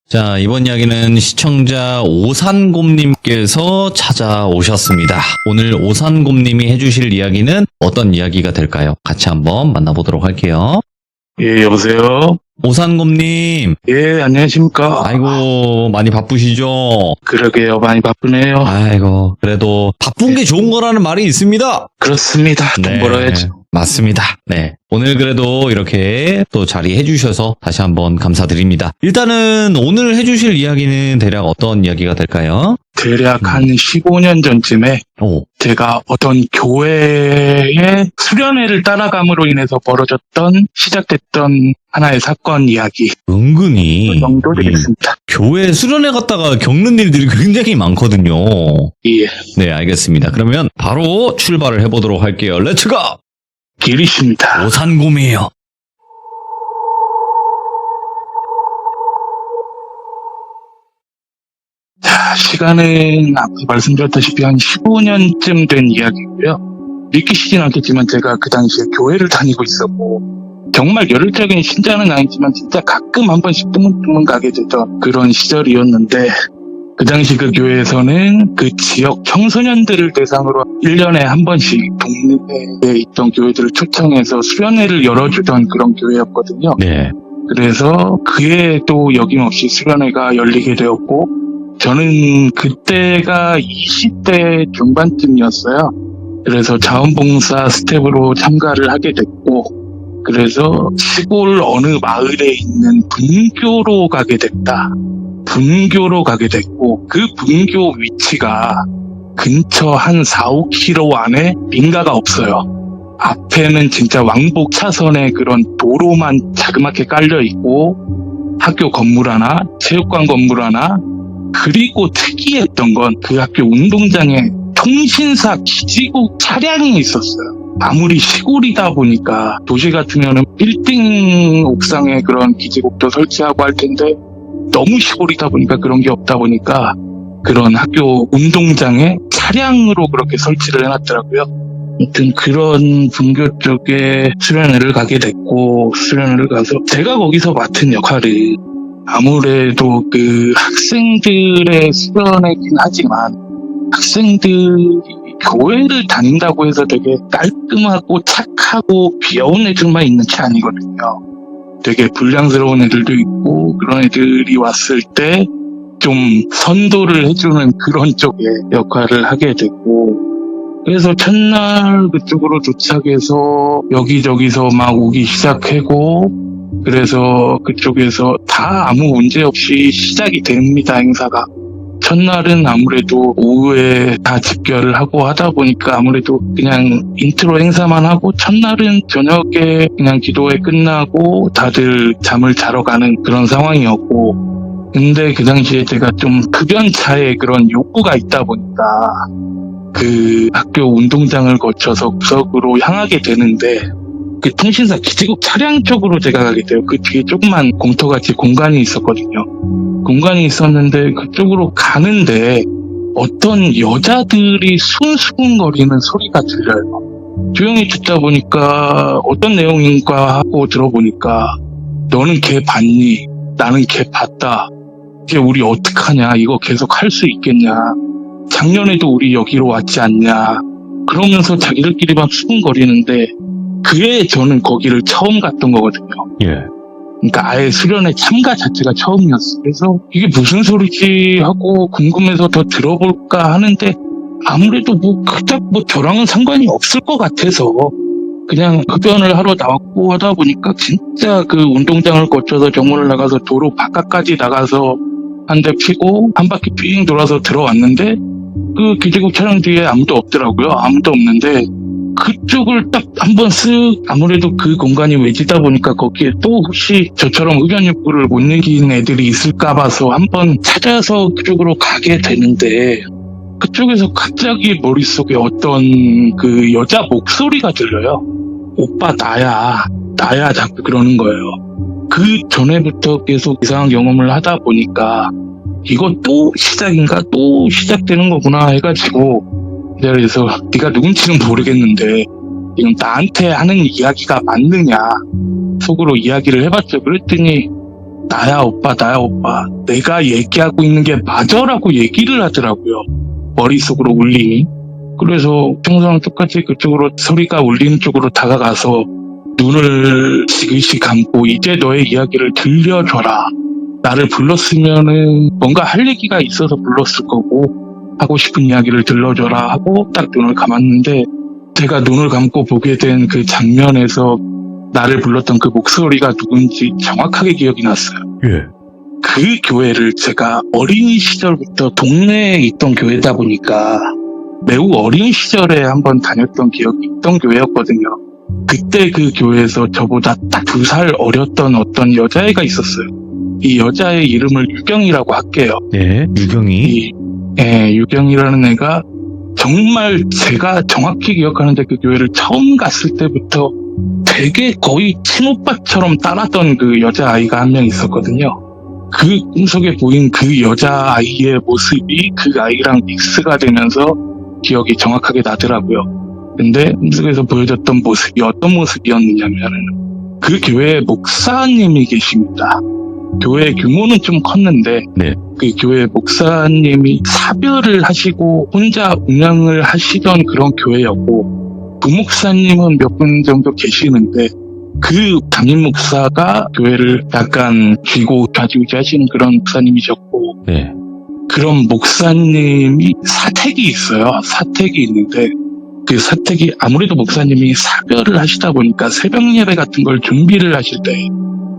자, 이번 이야기는 시청자 오산곰님께서 찾아오셨습니다. 오늘 오산곰님이 해주실 이야기는 어떤 이야기가 될까요? 같이 한번 만나보도록 할게요. 예, 여보세요? 오산곰님, 예, 안녕하십니까? 아이고, 많이 바쁘시죠? 그러게요, 많이 바쁘네요. 아이고, 그래도 바쁜 게 좋은 거라는 말이 있습니다. 그렇습니다. 돈 벌어야죠. 맞습니다. 네. 오늘 그래도 이렇게 또 자리해 주셔서 다시 한번 감사드립니다. 일단은 오늘 해주실 이야기는 대략 어떤 이야기가 될까요? 대략 한 15년 전쯤에 오, 제가 어떤 교회의 수련회를 따라감으로 인해서 시작됐던 하나의 사건 이야기 은근히 그 정도 이 되겠습니다. 교회 수련회 갔다가 겪는 일들이 굉장히 많거든요. 예, 네, 알겠습니다. 그러면 바로 출발을 해보도록 할게요. 렛츠고! 길이십니다. 오산곰이에요. 자, 시간은 앞서 말씀드렸다시피 한 15년쯤 된 이야기고요. 믿기시진 않겠지만 제가 그 당시에 교회를 다니고 있었고 정말 열혈적인 신자는 아니지만 진짜 가끔 한 번씩 뜨문뜨문 가게 되던 그런 시절이었는데 그 당시 그 교회에서는 그 지역 청소년들을 대상으로 1년에 한 번씩 동네에 있던 교회들을 초청해서 수련회를 열어주던 그런 교회였거든요. 네. 그래서 그해 또 여김없이 수련회가 열리게 되었고 저는 그때가 20대 중반쯤이었어요. 그래서 자원봉사 스텝으로 참가를 하게 됐고 그래서 시골 어느 마을에 있는 분교로 가게 됐다. 분교로 가게 됐고 그 분교 위치가 근처 한 4-5km 안에 민가가 없어요. 앞에는 진짜 왕복 차선에 그런 도로만 자그맣게 깔려 있고 학교 건물 하나, 체육관 건물 하나 그리고 특이했던 건 그 학교 운동장에 통신사 기지국 차량이 있었어요. 아무리 시골이다 보니까 도시 같으면은 빌딩 옥상에 그런 기지국도 설치하고 할 텐데 너무 시골이다 보니까 그런 게 없다 보니까 그런 학교 운동장에 차량으로 그렇게 설치를 해놨더라고요. 아무튼 그런 분교 쪽에 수련회를 가게 됐고 수련회를 가서 제가 거기서 맡은 역할이 아무래도 그 학생들의 수련회긴 하지만 학생들이 교회를 다닌다고 해서 되게 깔끔하고 착하고 귀여운 애들만 있는 게 아니거든요. 되게 불량스러운 애들도 있고 그런 애들이 왔을 때 좀 선도를 해주는 그런 쪽의 역할을 하게 됐고 그래서 첫날 그쪽으로 도착해서 여기저기서 막 오기 시작하고 그래서 그쪽에서 다 아무 문제 없이 시작이 됩니다, 행사가. 첫날은 아무래도 오후에 다 집결을 하고 하다 보니까 아무래도 그냥 인트로 행사만 하고 첫날은 저녁에 그냥 기도회 끝나고 다들 잠을 자러 가는 그런 상황이었고 근데 그 당시에 제가 좀 급연차에 그런 욕구가 있다 보니까 그 학교 운동장을 거쳐서 구석으로 향하게 되는데 그 통신사 기지국 차량 쪽으로 제가 가게 돼요. 그 뒤에 조그만 공터같이 공간이 있었거든요. 공간이 있었는데 그쪽으로 가는데 어떤 여자들이 숭숭거리는 소리가 들려요. 조용히 듣다 보니까 어떤 내용인가 하고 들어보니까 너는 걔 봤니? 나는 걔 봤다. 이제 우리 어떡하냐? 이거 계속 할 수 있겠냐? 작년에도 우리 여기로 왔지 않냐? 그러면서 자기들끼리 막 수근거리는데 그해 저는 거기를 처음 갔던 거거든요. 예. 그러니까 아예 수련회 참가 자체가 처음이었어요. 그래서 이게 무슨 소리지 하고 궁금해서 더 들어볼까 하는데 아무래도 그닥 저랑은 상관이 없을 것 같아서 그냥 흡연을 하러 나왔고 하다 보니까 진짜 그 운동장을 거쳐서 정문을 나가서 도로 바깥까지 나가서 한 대 피고 한 바퀴 삥 돌아서 들어왔는데 그 기지국 차량 뒤에 아무도 없더라고요. 아무도 없는데 그쪽을 딱 한번 쓱 아무래도 그 공간이 외지다 보니까 거기에 또 혹시 저처럼 흡연 욕구를 못 이긴 애들이 있을까 봐서 한번 찾아서 그쪽으로 가게 되는데 그쪽에서 갑자기 머릿속에 어떤 그 여자 목소리가 들려요. 오빠 나야 자꾸 그러는 거예요. 그 전에부터 계속 이상한 경험을 하다 보니까 이거 또 시작인가 또 시작되는 거구나 해가지고 그래서 네가 누군지는 모르겠는데 지금 나한테 하는 이야기가 맞느냐 속으로 이야기를 해봤죠. 그랬더니 나야 오빠 내가 얘기하고 있는 게 맞아라고 얘기를 하더라고요. 머릿속으로 울림이. 그래서 평소랑 똑같이 그쪽으로 소리가 울리는 쪽으로 다가가서 눈을 지그시 감고 이제 너의 이야기를 들려줘라. 나를 불렀으면은 뭔가 할 얘기가 있어서 불렀을 거고 하고 싶은 이야기를 들려줘라 하고 딱 눈을 감았는데 제가 눈을 감고 보게 된 그 장면에서 나를 불렀던 그 목소리가 누군지 정확하게 기억이 났어요. 예. 그 교회를 제가 어린 시절부터 동네에 있던 교회다 보니까 매우 어린 시절에 한번 다녔던 기억이 있던 교회였거든요. 그때 그 교회에서 저보다 딱 2살 어렸던 어떤 여자애가 있었어요. 이 여자의 이름을 유경이라고 할게요. 네, 유경이. 유경이라는 애가 정말 제가 정확히 기억하는데 그 교회를 처음 갔을 때부터 되게 거의 친오빠처럼 따랐던 그 여자아이가 한 명 있었거든요. 그 꿈속에 보인 그 여자아이의 모습이 그 아이랑 믹스가 되면서 기억이 정확하게 나더라고요. 근데 꿈속에서 보여줬던 모습이 어떤 모습이었느냐면은 그 교회에 목사님이 계십니다. 교회 규모는 좀 컸는데 네. 그 교회 목사님이 사별을 하시고 혼자 운영을 하시던 그런 교회였고 부목사님은 몇 분 정도 계시는데 그 담임 목사가 교회를 약간 쥐고 좌지우지 하시는 그런 목사님이셨고 네. 그런 목사님이 사택이 있어요. 사택이 있는데 그 사택이 아무래도 목사님이 사별을 하시다 보니까 새벽 예배 같은 걸 준비를 하실 때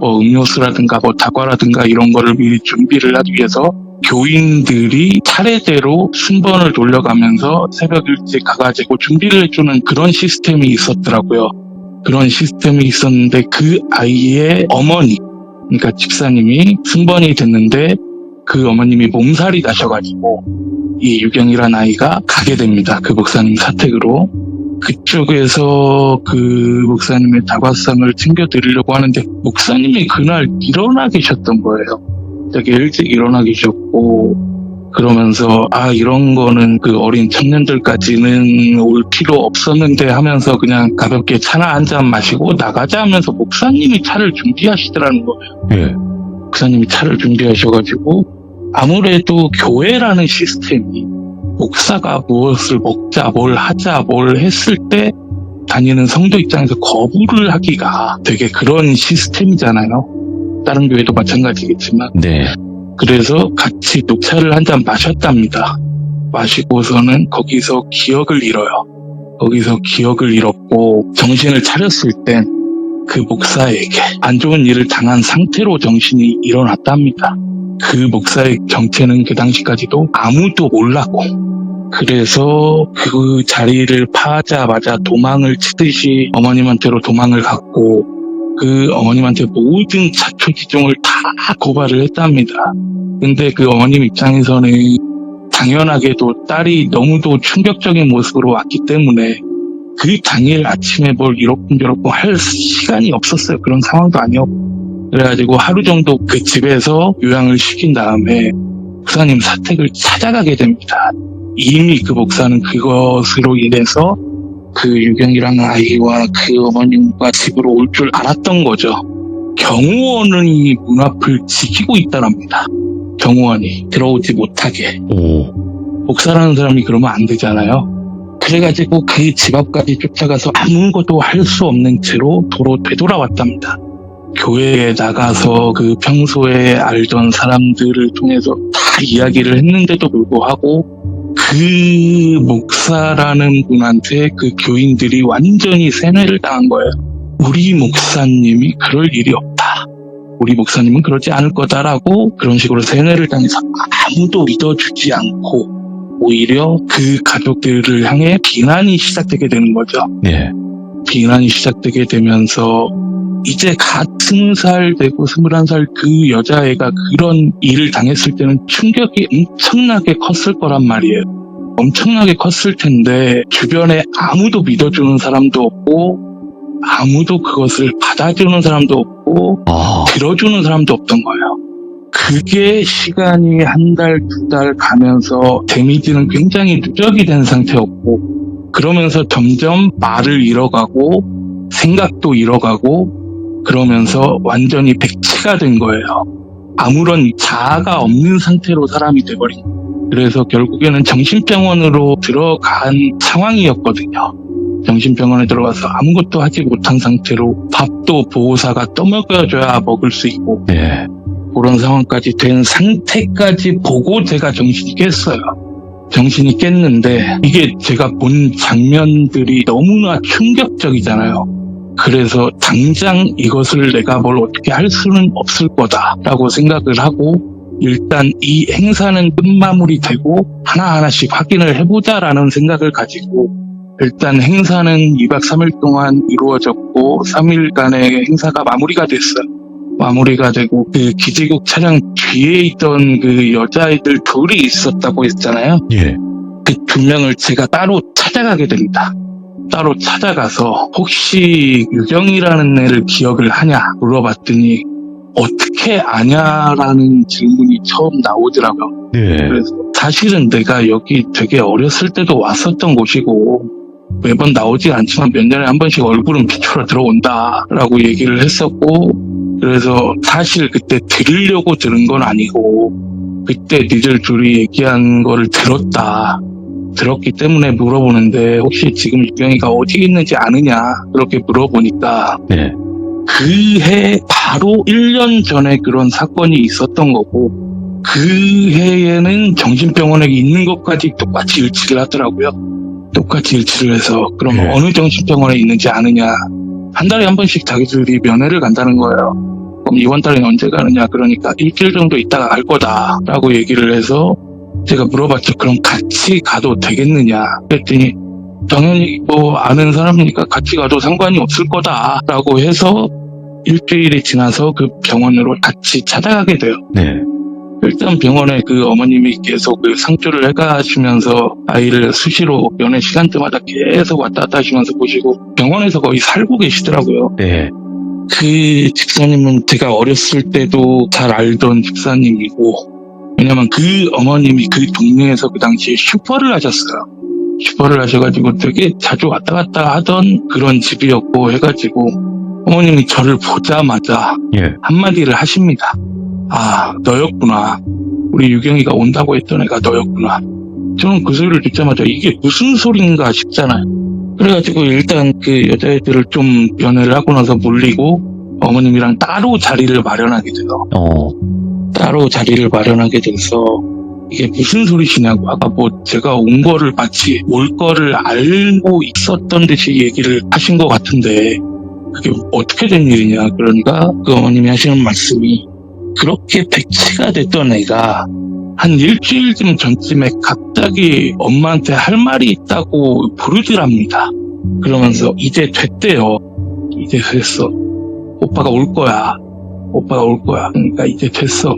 음료수라든가 다과라든가 이런 거를 미리 준비를 하기 위해서 교인들이 차례대로 순번을 돌려가면서 새벽 일찍 가가지고 준비를 해주는 그런 시스템이 있었더라고요. 그런 시스템이 있었는데 그 아이의 어머니, 그러니까 집사님이 순번이 됐는데 그 어머님이 몸살이 나셔가지고 이 유경이란 아이가 가게 됩니다. 그 목사님 사택으로. 그쪽에서 그 목사님의 다과상을 챙겨드리려고 하는데 목사님이 그날 일어나 계셨던 거예요. 되게 일찍 일어나 계셨고 그러면서 이런 거는 그 어린 청년들까지는 올 필요 없었는데 하면서 그냥 가볍게 차나 한 잔 마시고 나가자 하면서 목사님이 차를 준비하시더라는 거예요. 예. 목사님이 차를 준비하셔가지고 아무래도 교회라는 시스템이 목사가 무엇을 먹자, 뭘 하자, 뭘 했을 때 다니는 성도 입장에서 거부를 하기가 되게 그런 시스템이잖아요. 다른 교회도 마찬가지겠지만. 네. 그래서 같이 녹차를 한 잔 마셨답니다. 마시고서는 거기서 기억을 잃어요. 거기서 기억을 잃었고 정신을 차렸을 땐 그 목사에게 안 좋은 일을 당한 상태로 정신이 일어났답니다. 그 목사의 정체는 그 당시까지도 아무도 몰랐고 그래서 그 자리를 파자마자 도망을 치듯이 어머님한테로 도망을 갔고 그 어머님한테 모든 자초지종을 다 고발을 했답니다. 근데 그 어머님 입장에서는 당연하게도 딸이 너무도 충격적인 모습으로 왔기 때문에 그 당일 아침에 뭘 이렇고 할 시간이 없었어요. 그런 상황도 아니었고. 그래가지고 하루 정도 그 집에서 요양을 시킨 다음에 목사님 사택을 찾아가게 됩니다. 이미 그 목사는 그것으로 인해서 그 유경이라는 아이와 그 어머님과 집으로 올 줄 알았던 거죠. 경호원이 문 앞을 지키고 있다랍니다. 경호원이 들어오지 못하게. 오. 목사라는 사람이 그러면 안 되잖아요. 그래가지고 그 집 앞까지 쫓아가서 아무것도 할 수 없는 채로 도로 되돌아왔답니다. 교회에 나가서 그 평소에 알던 사람들을 통해서 다 이야기를 했는데도 불구하고 그 목사라는 분한테 그 교인들이 완전히 세뇌를 당한 거예요. 우리 목사님이 그럴 일이 없다. 우리 목사님은 그러지 않을 거다라고 그런 식으로 세뇌를 당해서 아무도 믿어주지 않고 오히려 그 가족들을 향해 비난이 시작되게 되는 거죠. 예. 비난이 시작되게 되면서 이제 갓 20살 되고 21살 그 여자애가 그런 일을 당했을 때는 충격이 엄청나게 컸을 거란 말이에요. 엄청나게 컸을 텐데 주변에 아무도 믿어주는 사람도 없고 아무도 그것을 받아주는 사람도 없고 들어주는 사람도 없던 거예요. 그게 시간이 한 달, 2달 가면서 데미지는 굉장히 누적이 된 상태였고 그러면서 점점 말을 잃어가고 생각도 잃어가고 그러면서 완전히 백치가 된 거예요. 아무런 자아가 없는 상태로 사람이 돼버린 거예요. 그래서 결국에는 정신병원으로 들어간 상황이었거든요. 정신병원에 들어가서 아무것도 하지 못한 상태로 밥도 보호사가 떠먹여줘야 먹을 수 있고 네. 그런 상황까지 된 상태까지 보고 제가 정신이 깼어요. 정신이 깼는데 이게 제가 본 장면들이 너무나 충격적이잖아요. 그래서 당장 이것을 내가 뭘 어떻게 할 수는 없을 거다라고 생각을 하고 일단 이 행사는 끝마무리 되고 하나하나씩 확인을 해보자라는 생각을 가지고 일단 행사는 2박 3일 동안 이루어졌고 3일간의 행사가 마무리가 됐어요. 마무리가 되고 그 기지국 차량 뒤에 있던 그 여자애들 둘이 있었다고 했잖아요. 예. 그 두 명을 제가 따로 찾아가게 됩니다. 따로 찾아가서 혹시 유경이라는 애를 기억을 하냐 물어봤더니 어떻게 아냐라는 질문이 처음 나오더라고요. 네. 그래서 사실은 내가 여기 되게 어렸을 때도 왔었던 곳이고 매번 나오지 않지만 몇 년에 한 번씩 얼굴은 비추러 들어온다라고 얘기를 했었고 그래서 사실 그때 들으려고 들은 건 아니고 그때 니들 둘이 얘기한 거를 들었기 때문에 물어보는데 혹시 지금 유경이가 어디 있는지 아느냐 그렇게 물어보니까 네. 그 해 바로 1년 전에 그런 사건이 있었던 거고 그 해에는 정신병원에 있는 것까지 똑같이 일치를 하더라고요. 똑같이 일치를 해서 그럼 네. 어느 정신병원에 있는지 아느냐 한 달에 한 번씩 자기들이 면회를 간다는 거예요. 그럼 이번 달엔 언제 가느냐 그러니까 일주일 정도 있다가 갈 거다라고 얘기를 해서 제가 물어봤죠. 그럼 같이 가도 되겠느냐 그랬더니 당연히 뭐 아는 사람이니까 같이 가도 상관이 없을 거다라고 해서 일주일이 지나서 그 병원으로 같이 찾아가게 돼요. 네. 일단 병원에 그 어머님이 계속 그 상주를 해가시면서 아이를 수시로 면회 시간대마다 계속 왔다 갔다 하시면서 보시고 병원에서 거의 살고 계시더라고요. 네. 그 집사님은 제가 어렸을 때도 잘 알던 집사님이고 왜냐면 그 어머님이 그 동네에서 그 당시에 슈퍼를 하셨어요. 슈퍼를 하셔가지고 되게 자주 왔다 갔다 하던 그런 집이었고 해가지고 어머님이 저를 보자마자 예. 한마디를 하십니다. 아, 너였구나. 우리 유경이가 온다고 했던 애가 너였구나. 저는 그 소리를 듣자마자 이게 무슨 소린가 싶잖아요. 그래가지고 일단 그 여자애들을 좀 면회를 하고 나서 물리고 어머님이랑 따로 자리를 마련하게 돼요. 따로 자리를 마련하게 돼서 이게 무슨 소리시냐고 아까 뭐 제가 온 거를 마치 올 거를 알고 있었던 듯이 얘기를 하신 것 같은데 그게 어떻게 된 일이냐 그러니까 그 어머님이 하시는 말씀이 그렇게 백치가 됐던 애가 한 일주일쯤 전쯤에 갑자기 엄마한테 할 말이 있다고 부르더랍니다. 그러면서 이제 됐대요. 이제 됐어. 오빠가 올 거야. 오빠가 올 거야. 그러니까 이제 됐어.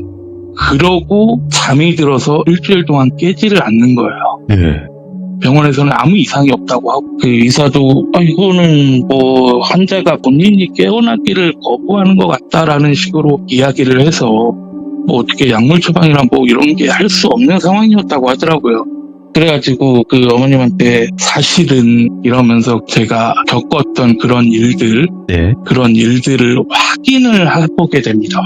그러고 잠이 들어서 일주일 동안 깨지를 않는 거예요. 네. 병원에서는 아무 이상이 없다고 하고 그 의사도 이거는 뭐 환자가 본인이 깨어나기를 거부하는 것 같다라는 식으로 이야기를 해서 뭐 어떻게 약물 처방이나 뭐 이런 게 할 수 없는 상황이었다고 하더라고요. 그래가지고 그 어머님한테 사실은 이러면서 제가 겪었던 그런 일들 네. 그런 일들을 확인을 해보게 됩니다.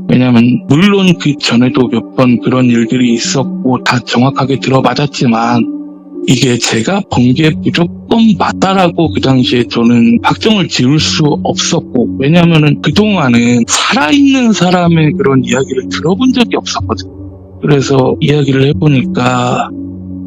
왜냐면 물론 그 전에도 몇 번 그런 일들이 있었고 다 정확하게 들어맞았지만 이게 제가 본 게 무조건 맞다라고 그 당시에 저는 확정을 지을 수 없었고 왜냐면은 그동안은 살아있는 사람의 그런 이야기를 들어본 적이 없었거든요. 그래서 이야기를 해보니까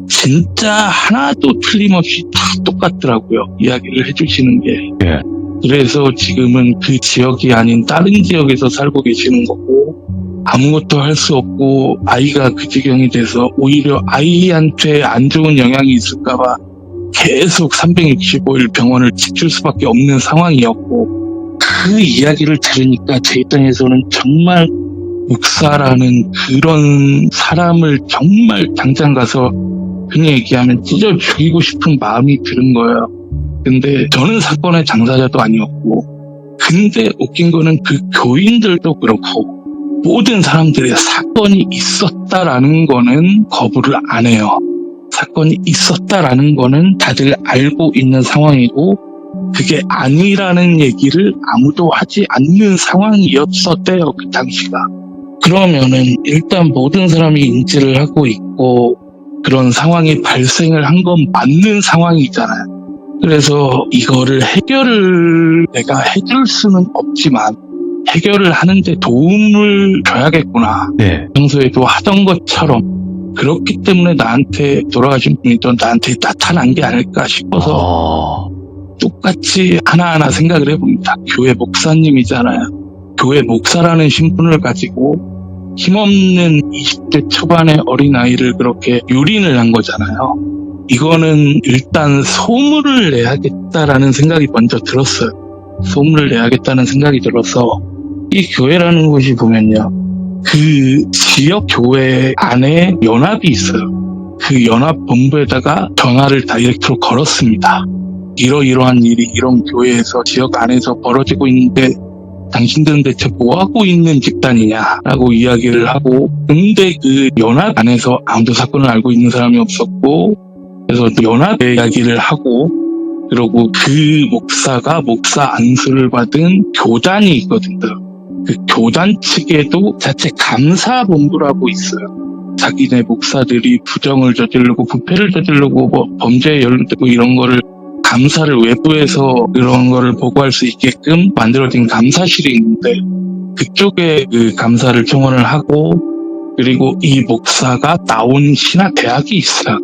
진짜 하나도 틀림없이 다 똑같더라고요. 이야기를 해주시는 게. 예. 그래서 지금은 그 지역이 아닌 다른 지역에서 살고 계시는 거고 아무것도 할 수 없고 아이가 그 지경이 돼서 오히려 아이한테 안 좋은 영향이 있을까봐 계속 365일 병원을 지킬 수밖에 없는 상황이었고 그 이야기를 들으니까 제 입장에서는 정말 목사라는 그런 사람을 정말 당장 가서 그냥 얘기하면 찢어 죽이고 싶은 마음이 드는 거예요. 근데 저는 사건의 당사자도 아니었고 근데 웃긴 거는 그 교인들도 그렇고 모든 사람들이 사건이 있었다라는 거는 거부를 안 해요. 사건이 있었다라는 거는 다들 알고 있는 상황이고 그게 아니라는 얘기를 아무도 하지 않는 상황이었었대요, 그 당시가. 그러면은 일단 모든 사람이 인지를 하고 있고 그런 상황이 발생을 한 건 맞는 상황이잖아요. 그래서 이거를 해결을 내가 해줄 수는 없지만 해결을 하는데 도움을 줘야겠구나. 네. 평소에도 하던 것처럼 그렇기 때문에 나한테 돌아가신 분이 또 나한테 나타난 게 아닐까 싶어서 똑같이 하나하나 생각을 해봅니다. 교회 목사님이잖아요. 교회 목사라는 신분을 가지고 힘없는 20대 초반의 어린아이를 그렇게 유린을 한 거잖아요. 이거는 일단 소문을 내야겠다라는 생각이 먼저 들었어요. 소문을 내야겠다는 생각이 들어서 이 교회라는 곳이 보면요. 그 지역 교회 안에 연합이 있어요. 그 연합 본부에다가 전화를 다이렉트로 걸었습니다. 이러이러한 일이 이런 교회에서 지역 안에서 벌어지고 있는데 당신들은 대체 뭐하고 있는 집단이냐라고 이야기를 하고, 근데 그 연합 안에서 아무도 사건을 알고 있는 사람이 없었고, 그래서 연합의 이야기를 하고, 그리고 그 목사가 목사 안수를 받은 교단이 있거든요. 그 교단 측에도 자체 감사본부라고 있어요. 자기네 목사들이 부정을 저지르고 부패를 저지르고 뭐 범죄에 연루되고 이런 거를 감사를 외부에서 그런 거를 보고할 수 있게끔 만들어진 감사실이 있는데 그쪽에 그 감사를 청원을 하고, 그리고 이 목사가 나온 신학대학이 있어요.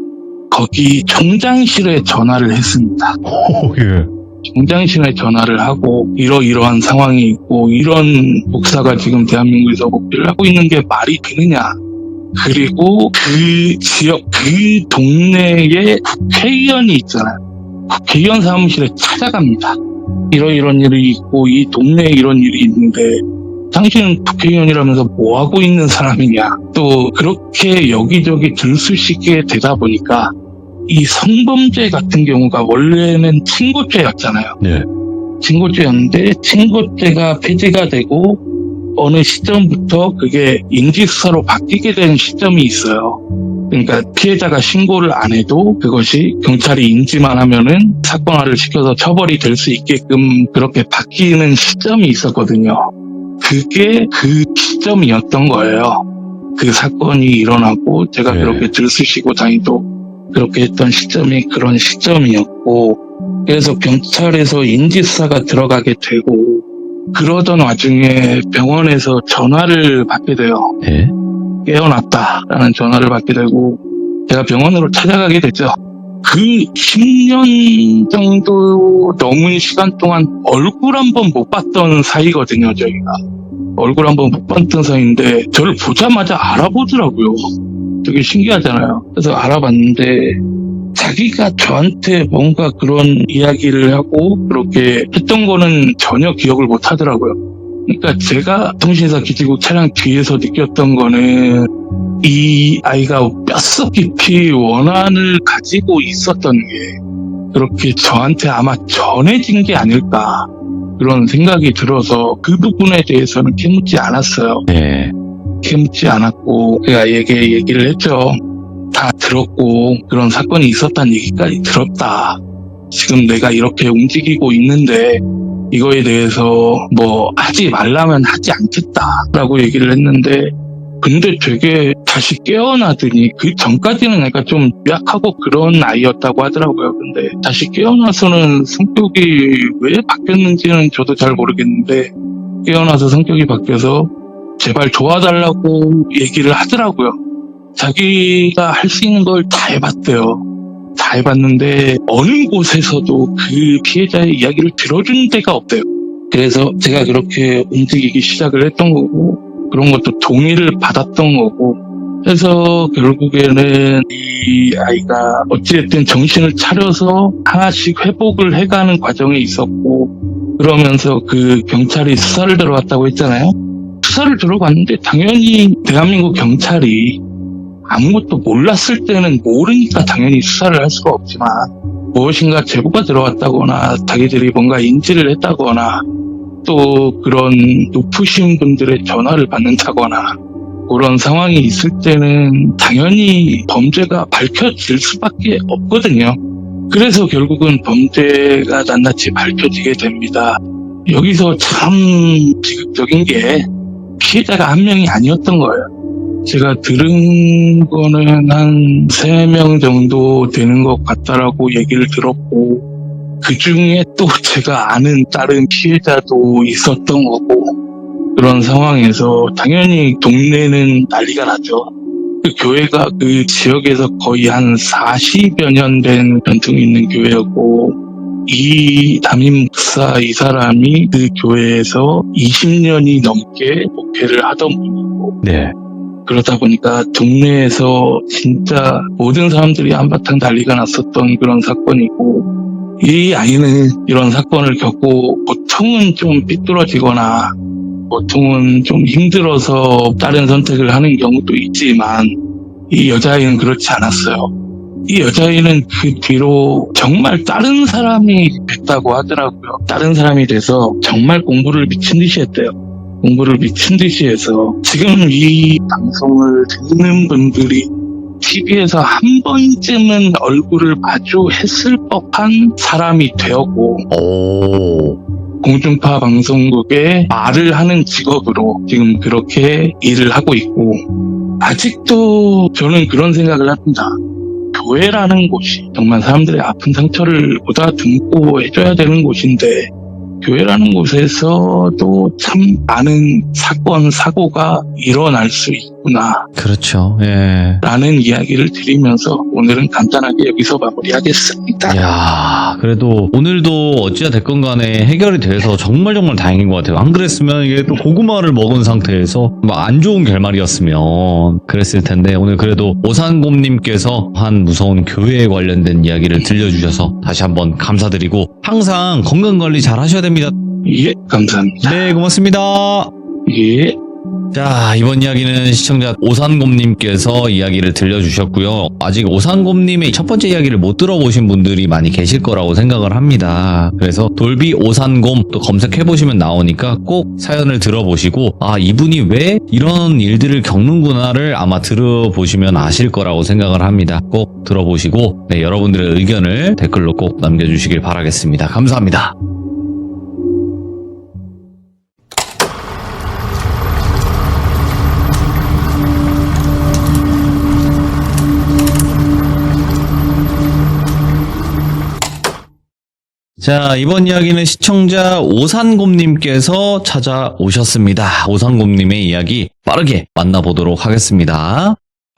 거기 청장실에 전화를 했습니다. 예. 청장실에 전화를 하고 이러이러한 상황이 있고 이런 목사가 지금 대한민국에서 목표를 하고 있는 게 말이 되느냐. 그리고 그 지역 그 동네에 국회의원이 있잖아요. 국회의원 사무실에 찾아갑니다. 이런 일이 있고 이 동네에 이런 일이 있는데 당신은 국회의원이라면서 뭐하고 있는 사람이냐. 또 그렇게 여기저기 들쑤시게 되다 보니까 이 성범죄 같은 경우가 원래는 친고죄였잖아요. 네. 친고죄였는데 친고죄가 폐지가 되고 어느 시점부터 그게 인지수사로 바뀌게 된 시점이 있어요. 그러니까 피해자가 신고를 안 해도 그것이 경찰이 인지만 하면은 사건화를 시켜서 처벌이 될 수 있게끔 그렇게 바뀌는 시점이 있었거든요. 그게 그 시점이었던 거예요. 그 사건이 일어나고 제가 네. 그렇게 들쑤시고 다니도 그렇게 했던 시점이 그런 시점이었고, 그래서 경찰에서 인지수사가 들어가게 되고, 그러던 와중에 병원에서 전화를 받게 돼요. 네. 깨어났다라는 전화를 받게 되고 제가 병원으로 찾아가게 되죠. 그 10년 정도 넘은 시간 동안 얼굴 한번 못 봤던 사이거든요. 저희가 얼굴 한번 못 봤던 사이인데 저를 보자마자 알아보더라고요. 되게 신기하잖아요. 그래서 알아봤는데 자기가 저한테 뭔가 그런 이야기를 하고 그렇게 했던 거는 전혀 기억을 못 하더라고요. 그러니까 제가 통신사 기지국 차량 뒤에서 느꼈던 거는 이 아이가 뼛속 깊이 원한을 가지고 있었던 게 그렇게 저한테 아마 전해진 게 아닐까 그런 생각이 들어서 그 부분에 대해서는 캐묻지 않았어요. 네. 캐묻지 않았고 제가 얘기를 했죠. 다 들었고 그런 사건이 있었다는 얘기까지 들었다. 지금 내가 이렇게 움직이고 있는데 이거에 대해서 뭐 하지 말라면 하지 않겠다라고 얘기를 했는데, 근데 되게 다시 깨어나더니 그 전까지는 내가 좀 약하고 그런 아이였다고 하더라고요. 근데 다시 깨어나서는 성격이 왜 바뀌었는지는 저도 잘 모르겠는데 깨어나서 성격이 바뀌어서 제발 도와달라고 얘기를 하더라고요. 자기가 할 수 있는 걸 다 해봤대요. 다 해봤는데 어느 곳에서도 그 피해자의 이야기를 들어준 데가 없대요. 그래서 제가 그렇게 움직이기 시작을 했던 거고 그런 것도 동의를 받았던 거고, 그래서 결국에는 이 아이가 어찌됐든 정신을 차려서 하나씩 회복을 해가는 과정에 있었고, 그러면서 그 경찰이 수사를 들어갔다고 했잖아요. 수사를 들어갔는데 당연히 대한민국 경찰이 아무것도 몰랐을 때는 모르니까 당연히 수사를 할 수가 없지만 무엇인가 제보가 들어왔다거나 자기들이 뭔가 인지를 했다거나 또 그런 높으신 분들의 전화를 받는다거나 그런 상황이 있을 때는 당연히 범죄가 밝혀질 수밖에 없거든요. 그래서 결국은 범죄가 낱낱이 밝혀지게 됩니다. 여기서 참 비극적인 게 피해자가 한 명이 아니었던 거예요. 제가 들은 거는 한 3명 정도 되는 것 같다라고 얘기를 들었고, 그 중에 또 제가 아는 다른 피해자도 있었던 거고, 그런 상황에서 당연히 동네는 난리가 나죠. 그 교회가 그 지역에서 거의 한 40여 년 된 전통이 있는 교회였고, 이 담임 목사 이 사람이 그 교회에서 20년이 넘게 목회를 하던 분이고, 네. 그러다 보니까 동네에서 진짜 모든 사람들이 한바탕 난리가 났었던 그런 사건이고, 이 아이는 이런 사건을 겪고 보통은 좀 삐뚤어지거나 보통은 좀 힘들어서 다른 선택을 하는 경우도 있지만, 이 여자아이는 그렇지 않았어요. 이 여자아이는 그 뒤로 정말 다른 사람이 됐다고 하더라고요. 다른 사람이 돼서 정말 공부를 미친 듯이 했대요. 공부를 미친 듯이 해서 지금 이 방송을 듣는 분들이 TV에서 한 번쯤은 얼굴을 마주했을 법한 사람이 되었고, 공중파 방송국에 말을 하는 직업으로 지금 그렇게 일을 하고 있고, 아직도 저는 그런 생각을 합니다. 교회라는 곳이 정말 사람들의 아픈 상처를 보다듬고 해줘야 되는 곳인데, 교회라는 곳에서도 참 많은 사건, 사고가 일어날 수 있구나. 그렇죠. 예. 라는 이야기를 드리면서 오늘은 간단하게 여기서 마무리하겠습니다. 야, 그래도 오늘도 어찌가 됐건 간에 해결이 돼서 정말 다행인 것 같아요. 안 그랬으면 이게 또 고구마를 먹은 상태에서 막 안 좋은 결말이었으면 그랬을 텐데, 오늘 그래도 오산곰님께서 한 무서운 교회에 관련된 이야기를 들려주셔서 다시 한번 감사드리고, 항상 건강관리 잘 하셔야 됩니다. 예, 감사합니다. 네, 고맙습니다. 예. 자, 이번 이야기는 시청자 오산곰님께서 이야기를 들려주셨고요. 아직 오산곰님의 첫 번째 이야기를 못 들어보신 분들이 많이 계실 거라고 생각을 합니다. 그래서 돌비 오산곰 또 검색해보시면 나오니까 꼭 사연을 들어보시고, 아, 이분이 왜 이런 일들을 겪는구나를 아마 들어보시면 아실 거라고 생각을 합니다. 꼭 들어보시고, 네, 여러분들의 의견을 댓글로 꼭 남겨주시길 바라겠습니다. 감사합니다. 자, 이번 이야기는 시청자 오산곰님께서 찾아오셨습니다. 오산곰님의 이야기 빠르게 만나보도록 하겠습니다.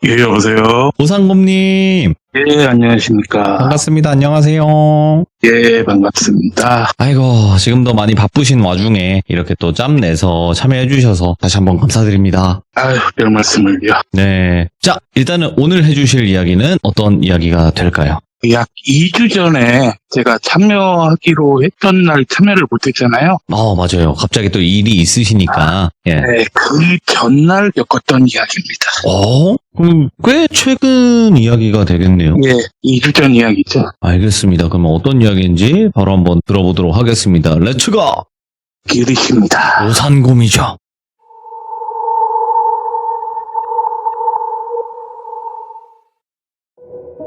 예, 여보세요. 오산곰님. 예, 안녕하십니까. 반갑습니다. 안녕하세요. 예, 반갑습니다. 아이고, 지금도 많이 바쁘신 와중에 이렇게 또 짬 내서 참여해주셔서 다시 한번 감사드립니다. 아유, 별 말씀을요. 네. 자, 일단은 오늘 해주실 이야기는 어떤 이야기가 될까요? 약 2주 전에 제가 참여하기로 했던 날 참여를 못했잖아요. 맞아요. 갑자기 또 일이 있으시니까. 예. 네, 그 전날 겪었던 이야기입니다. 그럼 꽤 최근 이야기가 되겠네요. 예, 2주 전 이야기죠. 알겠습니다. 그럼 어떤 이야기인지 바로 한번 들어보도록 하겠습니다. 렛츠고! 길이십니다. 오산곰이죠.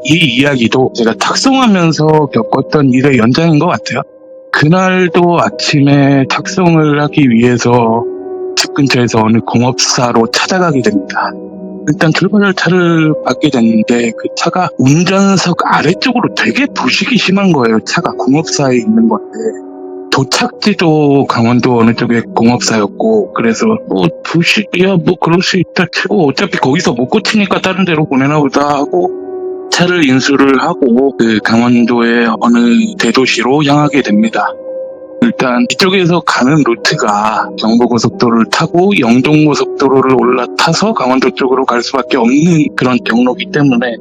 이 이야기도 제가 탁송하면서 겪었던 일의 연장인 것 같아요. 그날도 아침에 탁송을 하기 위해서 집 근처에서 어느 공업사로 찾아가게 됩니다. 일단 출발 열차를 받게 됐는데 그 차가 운전석 아래쪽으로 되게 부식이 심한 거예요. 차가 공업사에 있는 건데 도착지도 강원도 어느 쪽에 공업사였고, 그래서 부식이야 그럴 수 있다 치고 어차피 거기서 못 고치니까 다른 데로 보내나 보다 하고 차를 인수를 하고 그 강원도의 어느 대도시로 향하게 됩니다. 일단 이쪽에서 가는 루트가 경부고속도로를 타고 영동고속도로를 올라타서 강원도 쪽으로 갈 수밖에 없는 그런 경로이기 때문에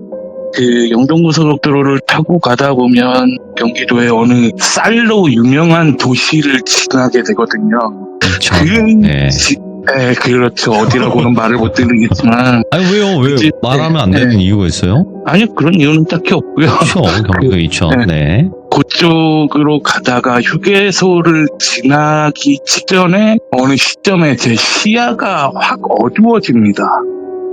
그 영동고속도로를 타고 가다 보면 경기도의 어느 쌀로 유명한 도시를 지나게 되거든요. 그렇죠. 네, 그렇죠. 어디라고는 말을 못 드리겠지만. 아니, 왜요? 왜 말하면 안 되는 이유가 있어요? 아니요, 그런 이유는 딱히 없고요. 그렇죠. 경기도 있죠. 네. 그쪽으로 가다가 휴게소를 지나기 직전에 어느 시점에 제 시야가 확 어두워집니다.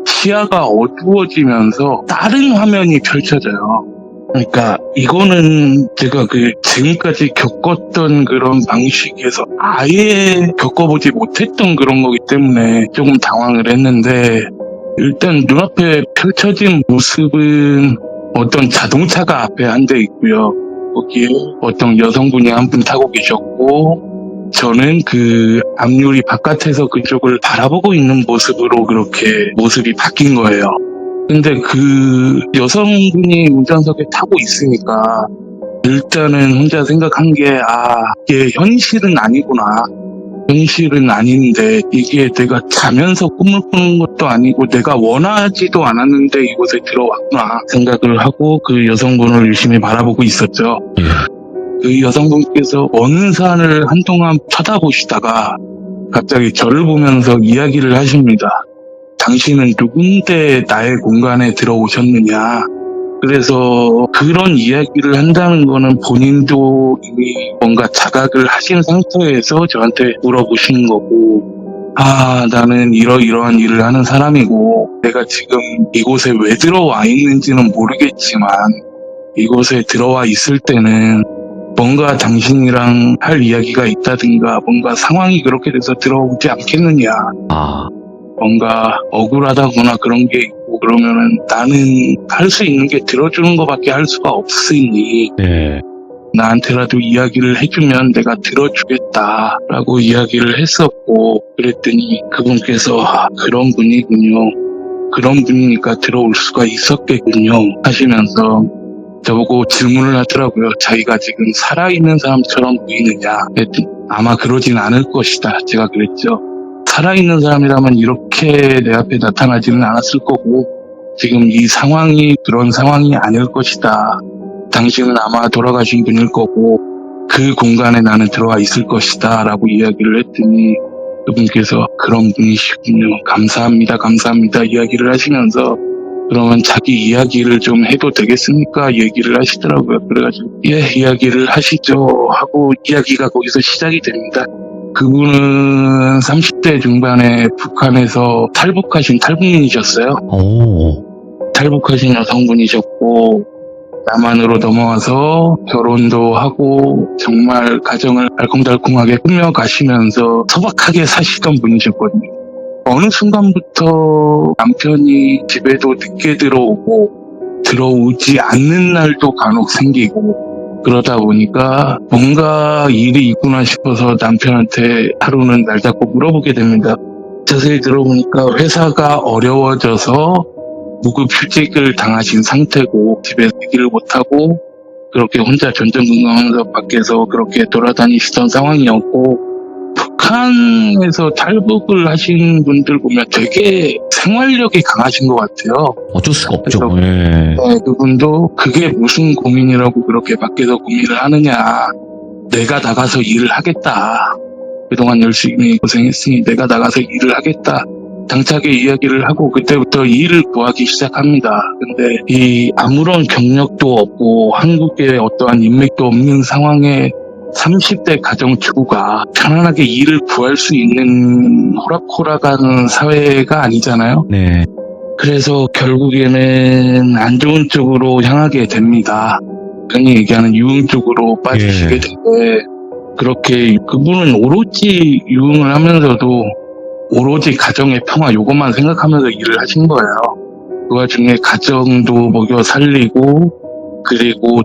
시야가 어두워지면서 다른 화면이 펼쳐져요. 그러니까 이거는 제가 지금까지 겪었던 그런 방식에서 아예 겪어보지 못했던 그런 거기 때문에 조금 당황을 했는데, 일단 눈앞에 펼쳐진 모습은 어떤 자동차가 앞에 한 대 있고요. 거기에 어떤 여성분이 한 분 타고 계셨고, 저는 그 앞유리 바깥에서 그쪽을 바라보고 있는 모습으로 그렇게 모습이 바뀐 거예요. 근데 그 여성분이 운전석에 타고 있으니까 일단은 혼자 생각한 게, 이게 현실은 아니구나. 현실은 아닌데 이게 내가 자면서 꿈을 꾸는 것도 아니고 내가 원하지도 않았는데 이곳에 들어왔구나 생각을 하고 그 여성분을 열심히 바라보고 있었죠. 예. 그 여성분께서 먼 산을 한동안 쳐다보시다가 갑자기 저를 보면서 이야기를 하십니다. 당신은 누군데 나의 공간에 들어오셨느냐. 그래서 그런 이야기를 한다는 거는 본인도 이미 뭔가 자각을 하신 상태에서 저한테 물어보시는 거고, 나는 이러이러한 일을 하는 사람이고 내가 지금 이곳에 왜 들어와 있는지는 모르겠지만 이곳에 들어와 있을 때는 뭔가 당신이랑 할 이야기가 있다든가 뭔가 상황이 그렇게 돼서 들어오지 않겠느냐. 뭔가 억울하다거나 그런 게 있고 그러면은 나는 할 수 있는 게 들어주는 것밖에 할 수가 없으니 네. 나한테라도 이야기를 해주면 내가 들어주겠다라고 이야기를 했었고, 그랬더니 그분께서 그런 분이군요. 그런 분이니까 들어올 수가 있었겠군요 하시면서 저보고 질문을 하더라고요. 자기가 지금 살아있는 사람처럼 보이느냐. 그랬더니 아마 그러진 않을 것이다. 제가 그랬죠. 살아있는 사람이라면 이렇게 내 앞에 나타나지는 않았을 거고 지금 이 상황이 그런 상황이 아닐 것이다. 당신은 아마 돌아가신 분일 거고 그 공간에 나는 들어와 있을 것이다 라고 이야기를 했더니 그분께서 그런 분이시군요. 감사합니다. 감사합니다. 이야기를 하시면서 그러면 자기 이야기를 좀 해도 되겠습니까? 얘기를 하시더라고요. 그래가지고 예, 이야기를 하시죠 하고 이야기가 거기서 시작이 됩니다. 그분은 30대 중반에 북한에서 탈북하신 탈북민이셨어요. 탈북하신 여성분이셨고 남한으로 넘어와서 결혼도 하고 정말 가정을 알콩달콩하게 꾸며가시면서 소박하게 사시던 분이셨거든요. 어느 순간부터 남편이 집에도 늦게 들어오지 않는 날도 간혹 생기고 그러다 보니까 뭔가 일이 있구나 싶어서 남편한테 하루는 날 잡고 물어보게 됩니다. 자세히 들어보니까 회사가 어려워져서 무급휴직을 당하신 상태고 집에 일을 못하고 그렇게 혼자 전전긍긍하면서 밖에서 그렇게 돌아다니시던 상황이었고, 북한에서 탈북을 하신 분들 보면 되게 생활력이 강하신 것 같아요. 어쩔 수가 없죠. 네, 그분도 그게 무슨 고민이라고 그렇게 밖에서 고민을 하느냐. 내가 나가서 일을 하겠다. 그동안 열심히 고생했으니 내가 나가서 일을 하겠다. 당차게 이야기를 하고 그때부터 일을 구하기 시작합니다. 근데 이 아무런 경력도 없고 한국에 어떠한 인맥도 없는 상황에 30대 가정주부가 편안하게 일을 구할 수 있는 호락호락한 사회가 아니잖아요. 네. 그래서 결국에는 안 좋은 쪽으로 향하게 됩니다. 흔히 얘기하는 유흥 쪽으로 빠지시게 되는데, 그렇게 그분은 오로지 유흥을 하면서도 오로지 가정의 평화 요것만 생각하면서 일을 하신 거예요. 그 와중에 가정도 먹여 살리고 그리고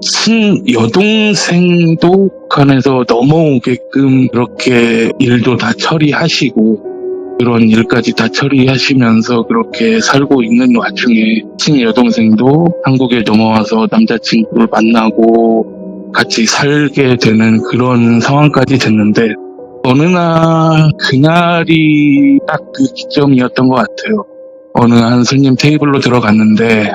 여동생도 북한에서 넘어오게끔 그렇게 일도 다 처리하시고 그런 일까지 다 처리하시면서 그렇게 살고 있는 와중에 친여동생도 한국에 넘어와서 남자친구를 만나고 같이 살게 되는 그런 상황까지 됐는데, 어느 날 그날이 딱 그 기점이었던 것 같아요. 어느 한 손님 테이블로 들어갔는데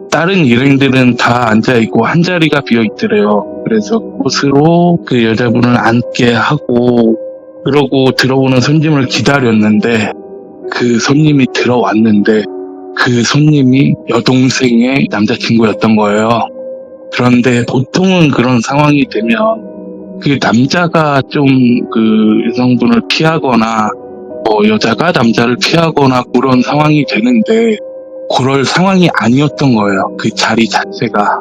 다른 일행들은 다 앉아있고 한 자리가 비어있더래요. 그래서 그곳으로 그 여자분을 앉게 하고 그러고 들어오는 손님을 기다렸는데, 그 손님이 들어왔는데 그 손님이 여동생의 남자친구였던 거예요. 그런데 보통은 그런 상황이 되면 그 남자가 좀 그 여성분을 피하거나 여자가 남자를 피하거나 그런 상황이 되는데 그럴 상황이 아니었던 거예요. 그 자리 자체가.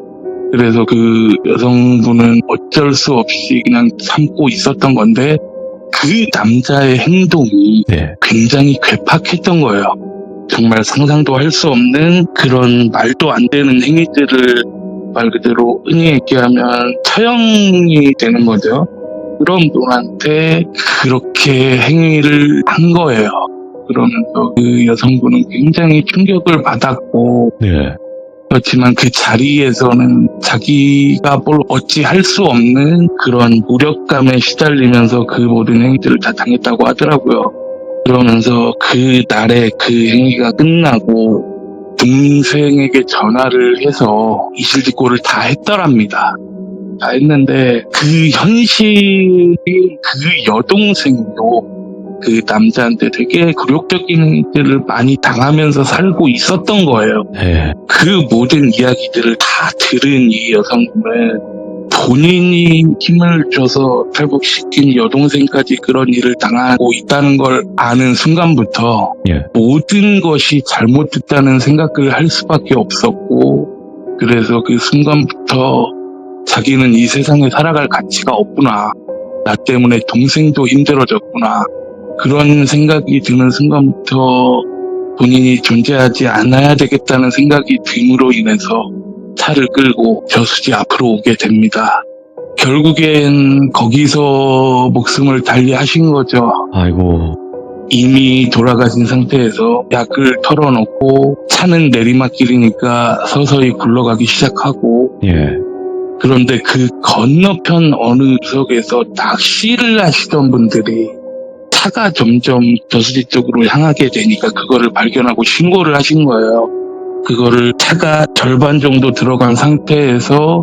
그래서 그 여성분은 어쩔 수 없이 그냥 참고 있었던 건데 그 남자의 행동이 네. 굉장히 괴팍했던 거예요. 정말 상상도 할 수 없는 그런 말도 안 되는 행위들을 말 그대로 흔히 얘기하면 처형이 되는 거죠. 그런 분한테 그렇게 행위를 한 거예요. 그러면서 그 여성분은 굉장히 충격을 받았고 네. 그렇지만 그 자리에서는 자기가 뭘 어찌 할 수 없는 그런 무력감에 시달리면서 그 모든 행위들을 다 당했다고 하더라고요. 그러면서 그 날에 그 행위가 끝나고 동생에게 전화를 해서 이실직고를 다 했더랍니다. 다 했는데 그 현실이 그 여동생도 그 남자한테 되게 굴욕적인 일들을 많이 당하면서 살고 있었던 거예요. 네. 그 모든 이야기들을 다 들은 이 여성분은 본인이 힘을 줘서 탈북시킨 여동생까지 그런 일을 당하고 있다는 걸 아는 순간부터 예. 모든 것이 잘못됐다는 생각을 할 수밖에 없었고, 그래서 그 순간부터 자기는 이 세상에 살아갈 가치가 없구나, 나 때문에 동생도 힘들어졌구나, 그런 생각이 드는 순간부터 본인이 존재하지 않아야 되겠다는 생각이 듦으로 인해서 차를 끌고 저수지 앞으로 오게 됩니다. 결국엔 거기서 목숨을 달리하신 거죠. 아이고. 이미 돌아가신 상태에서 약을 털어놓고 차는 내리막길이니까 서서히 굴러가기 시작하고, 예. 그런데 그 건너편 어느 구석에서 낚시를 하시던 분들이 차가 점점 저수지 쪽으로 향하게 되니까 그거를 발견하고 신고를 하신 거예요. 그거를 차가 절반 정도 들어간 상태에서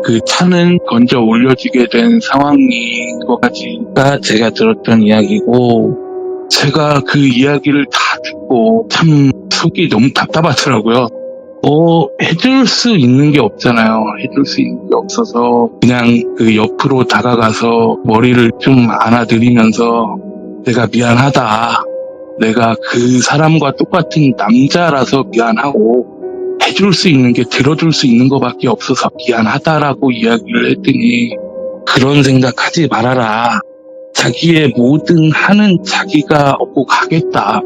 그 차는 건져 올려지게 된 상황인 것까지가 제가 들었던 이야기고, 제가 그 이야기를 다 듣고 참 속이 너무 답답하더라고요. 해줄 수 있는 게 없잖아요. 해줄 수 있는 게 없어서 그냥 그 옆으로 다가가서 머리를 좀 안아드리면서 내가 미안하다. 내가 그 사람과 똑같은 남자라서 미안하고 해줄 수 있는 게 들어줄 수 있는 것밖에 없어서 미안하다라고 이야기를 했더니, 그런 생각하지 말아라. 자기의 모든 하는 자기가 얻고 가겠다.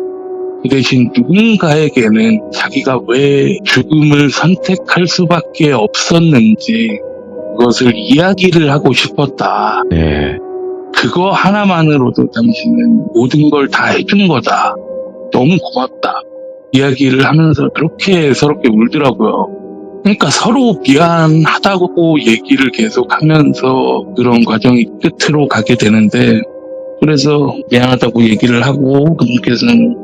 그 대신 누군가에게는 자기가 왜 죽음을 선택할 수밖에 없었는지 그것을 이야기를 하고 싶었다. 네. 그거 하나만으로도 당신은 모든 걸 다 해준 거다. 너무 고맙다. 이야기를 하면서 그렇게 애서롭게 울더라고요. 그러니까 서로 미안하다고 얘기를 계속 하면서 그런 과정이 끝으로 가게 되는데, 그래서 미안하다고 얘기를 하고 그분께서는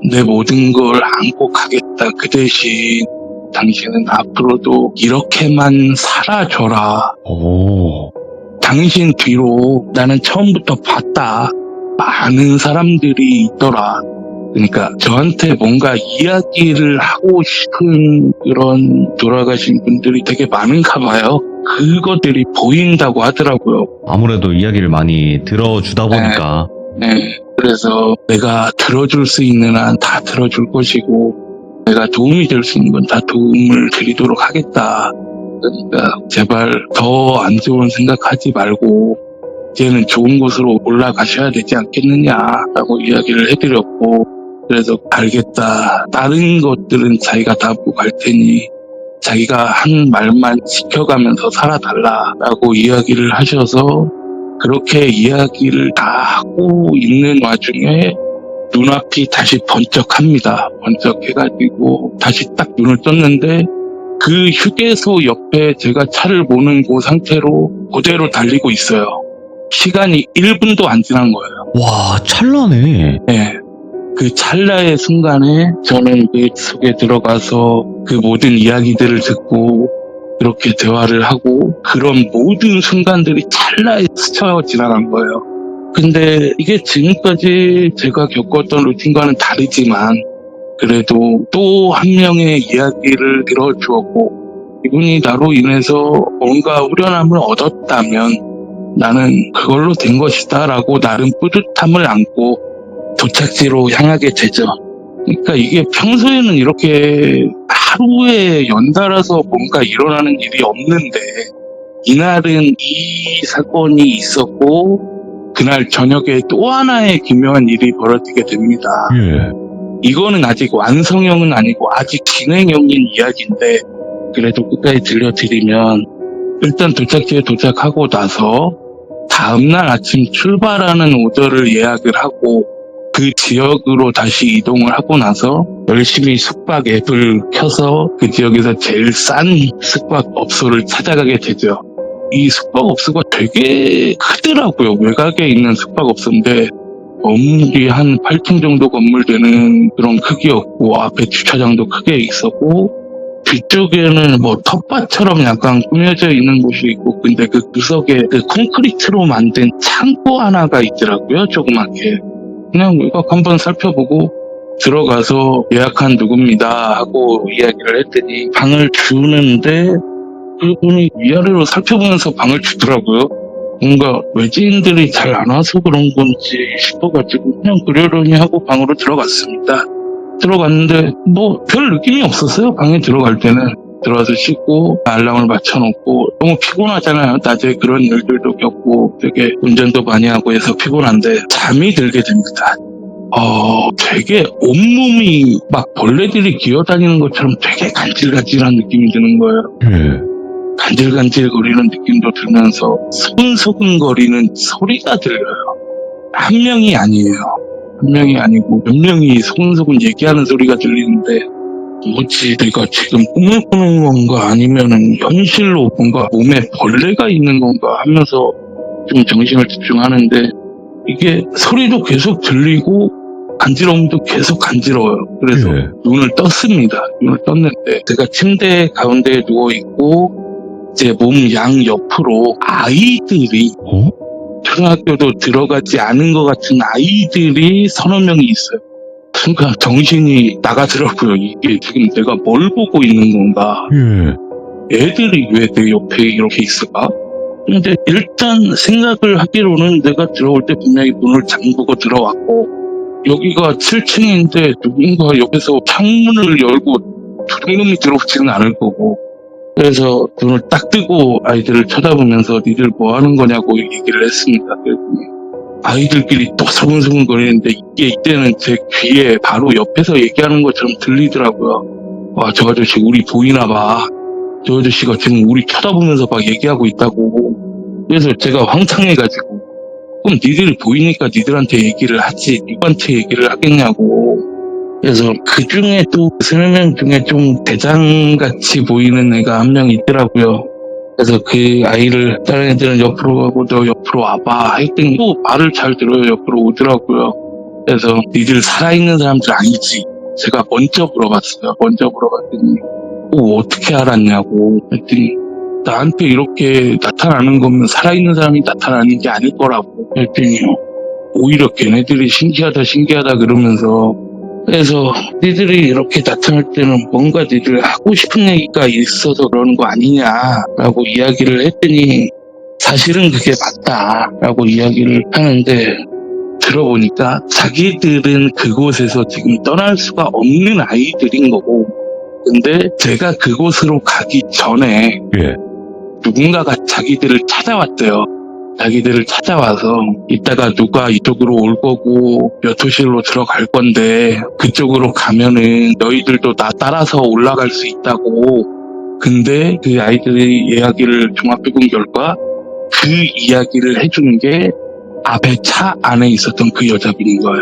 내 모든 걸 안고 가겠다. 그 대신 당신은 앞으로도 이렇게만 살아줘라. 오. 당신 뒤로 나는 처음부터 봤다. 많은 사람들이 있더라. 그러니까 저한테 뭔가 이야기를 하고 싶은 그런 돌아가신 분들이 되게 많은가 봐요. 그것들이 보인다고 하더라고요. 아무래도 이야기를 많이 들어주다 보니까. 네. 그래서 내가 들어줄 수 있는 한 다 들어줄 것이고, 내가 도움이 될 수 있는 건 다 도움을 드리도록 하겠다. 그러니까 제발 더 안 좋은 생각하지 말고 이제는 좋은 곳으로 올라가셔야 되지 않겠느냐라고 이야기를 해드렸고, 그래서 알겠다. 다른 것들은 자기가 다 보고 갈 테니 자기가 한 말만 지켜가면서 살아달라라고 이야기를 하셔서, 그렇게 이야기를 다 하고 있는 와중에 눈앞이 다시 번쩍합니다. 번쩍해가지고 다시 딱 눈을 떴는데 그 휴게소 옆에 제가 차를 모는 그 상태로 그대로 달리고 있어요. 시간이 1분도 안 지난 거예요. 와, 찰나네. 네. 그 찰나의 순간에 저는 그 속에 들어가서 그 모든 이야기들을 듣고 그렇게 대화를 하고, 그런 모든 순간들이 찰나에 스쳐 지나간 거예요. 근데 이게 지금까지 제가 겪었던 루틴과는 다르지만 그래도 또 한 명의 이야기를 들어주었고, 이분이 나로 인해서 뭔가 후련함을 얻었다면 나는 그걸로 된 것이다 라고 나름 뿌듯함을 안고 도착지로 향하게 되죠. 그러니까 이게 평소에는 이렇게 하루에 연달아서 뭔가 일어나는 일이 없는데 이날은 이 사건이 있었고 그날 저녁에 또 하나의 기묘한 일이 벌어지게 됩니다. 이거는 아직 완성형은 아니고 아직 진행형인 이야기인데 그래도 끝까지 들려드리면 일단 도착지에 도착하고 나서 다음날 아침 출발하는 오더를 예약을 하고 그 지역으로 다시 이동을 하고 나서 열심히 숙박 앱을 켜서 그 지역에서 제일 싼 숙박업소를 찾아가게 되죠. 이 숙박업소가 되게 크더라고요. 외곽에 있는 숙박업소인데 건물이 한 8층 정도 건물 되는 그런 크기였고 앞에 주차장도 크게 있었고 뒤쪽에는 뭐 텃밭처럼 약간 꾸며져 있는 곳이 있고 근데 그 구석에 그 콘크리트로 만든 창고 하나가 있더라고요. 조그맣게. 그냥 외곽 한번 살펴보고 들어가서 예약한 누구입니다 하고 이야기를 했더니 방을 주는데 그분이 위아래로 살펴보면서 방을 주더라고요. 뭔가 외지인들이 잘 안 와서 그런 건지 싶어가지고 그냥 그러려니 하고 방으로 들어갔습니다. 들어갔는데 뭐 별 느낌이 없었어요. 방에 들어갈 때는 들어와서 씻고 알람을 맞춰놓고 너무 피곤하잖아요. 낮에 그런 일들도 겪고 되게 운전도 많이 하고 해서 피곤한데 잠이 들게 됩니다. 되게 온몸이 막 벌레들이 기어다니는 것처럼 되게 간질간질한 느낌이 드는 거예요. 간질간질 거리는 느낌도 들면서 소근소근거리는 소리가 들려요. 한 명이 아니에요. 한 명이 아니고 몇 명이 소근소근 얘기하는 소리가 들리는데 뭐지 내가 지금 꿈을 꾸는 건가 아니면은 현실로 뭔가 몸에 벌레가 있는 건가 하면서 좀 정신을 집중하는데 이게 소리도 계속 들리고 간지러움도 계속 간지러워요. 그래서 눈을 떴습니다. 눈을 떴는데 제가 침대 가운데에 누워있고 제 몸 양 옆으로 아이들이 초등학교도 들어가지 않은 것 같은 아이들이 서너 명이 있어요. 순간 정신이 나가더라고요. 이게 지금 내가 뭘 보고 있는 건가? 애들이 왜 내 옆에 이렇게 있을까? 근데 일단 생각을 하기로는 내가 들어올 때 분명히 문을 잠그고 들어왔고 여기가 7층인데 누군가 옆에서 창문을 열고 두둥놈이 들어오지는 않을 거고 그래서 눈을 딱 뜨고 아이들을 쳐다보면서 니들 뭐 하는 거냐고 얘기를 했습니다. 그랬더니 아이들끼리 또 소근소근 거리는데 이게 이때는 제 귀에 바로 옆에서 얘기하는 것처럼 들리더라고요. 와, 저 아저씨 우리 보이나 봐. 저 아저씨가 지금 우리 쳐다보면서 막 얘기하고 있다고. 그래서 제가 황당해가지고 그럼 니들 보이니까 니들한테 얘기를 하지 누구한테 얘기를 하겠냐고. 그래서 그 중에 또 3명 중에 좀 대장같이 보이는 애가 한 명 있더라고요. 그래서 그 아이를 다른 애들은 옆으로 가고 너 옆으로 와봐 했더니 또 말을 잘 들어요. 옆으로 오더라고요. 그래서 니들 살아있는 사람들 아니지? 제가 먼저 물어봤어요. 먼저 물어봤더니 어떻게 알았냐고 했더니 나한테 이렇게 나타나는 거면 살아있는 사람이 나타나는 게 아닐 거라고 했더니 오히려 걔네들이 신기하다 그러면서 그래서 니들이 이렇게 나타날 때는 뭔가 니들 하고 싶은 얘기가 있어서 그러는 거 아니냐라고 이야기를 했더니 사실은 그게 맞다라고 이야기를 하는데 들어보니까 자기들은 그곳에서 지금 떠날 수가 없는 아이들인 거고 근데 제가 그곳으로 가기 전에 누군가가 자기들을 찾아왔대요. 자기들을 찾아와서 이따가 누가 이쪽으로 올 거고 몇 호실로 들어갈 건데 그쪽으로 가면은 너희들도 나 따라서 올라갈 수 있다고. 근데 그 아이들의 이야기를 종합해본 결과 그 이야기를 해주는 게 앞에 차 안에 있었던 그 여자분인 거예요.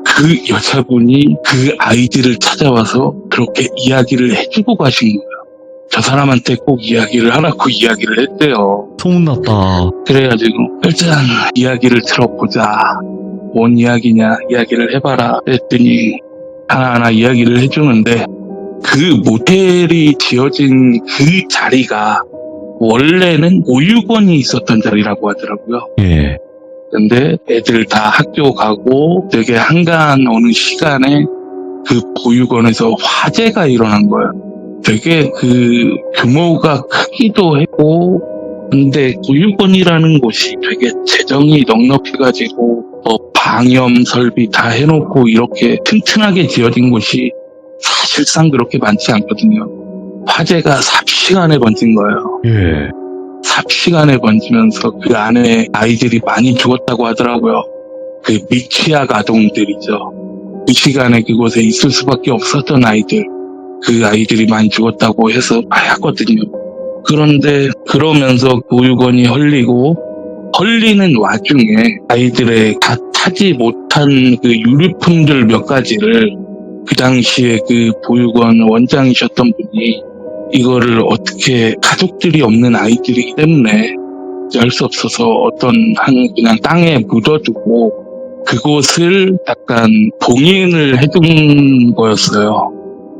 그 여자분이 그 아이들을 찾아와서 그렇게 이야기를 해주고 가신 거예요. 저 사람한테 꼭 이야기를 하라고 이야기를 했대요. 소문났다. 그래가지고 일단 이야기를 들어보자. 뭔 이야기냐 이야기를 해봐라 했더니 하나하나 이야기를 해주는데 그 모텔이 지어진 그 자리가 원래는 보육원이 있었던 자리라고 하더라고요. 근데 애들 다 학교 가고 되게 한가한 어느 시간에 그 보육원에서 화재가 일어난 거예요. 되게 그 규모가 크기도 했고 근데 보육원이라는 곳이 되게 재정이 넉넉해가지고 방염 설비 다 해놓고 이렇게 튼튼하게 지어진 곳이 사실상 그렇게 많지 않거든요. 화재가 삽시간에 번진 거예요. 예. 삽시간에 번지면서 그 안에 아이들이 많이 죽었다고 하더라고요. 그 미취학 아동들이죠. 그 시간에 그곳에 있을 수밖에 없었던 아이들, 그 아이들이 많이 죽었다고 해서 하였거든요. 그런데 그러면서 보육원이 헐리는 와중에 아이들의 다 타지 못한 그 유류품들 몇 가지를 그 당시에 그 보육원 원장이셨던 분이 이거를 어떻게 가족들이 없는 아이들이기 때문에 할 수 없어서 그냥 땅에 묻어두고 그곳을 약간 봉인을 해둔 거였어요.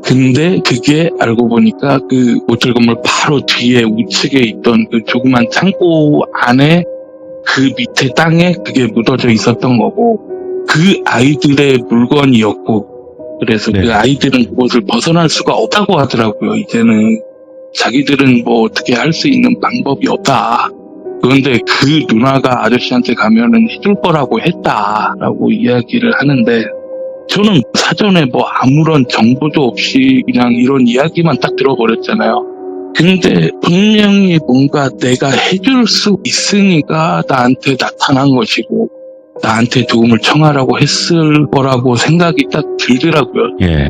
근데 그게 알고 보니까 그 모텔 건물 바로 뒤에 우측에 있던 그 조그만 창고 안에 그 밑에 땅에 그게 묻어져 있었던 거고 그 아이들의 물건이었고 그래서 네. 그 아이들은 그곳을 벗어날 수가 없다고 하더라고요. 이제는 자기들은 뭐 어떻게 할 수 있는 방법이 없다. 그런데 그 누나가 아저씨한테 가면은 해줄 거라고 했다라고 이야기를 하는데 저는 사전에 뭐 아무런 정보도 없이 그냥 이런 이야기만 딱 들어버렸잖아요. 근데 분명히 뭔가 내가 해줄 수 있으니까 나한테 나타난 것이고 나한테 도움을 청하라고 했을 거라고 생각이 딱 들더라고요. 예.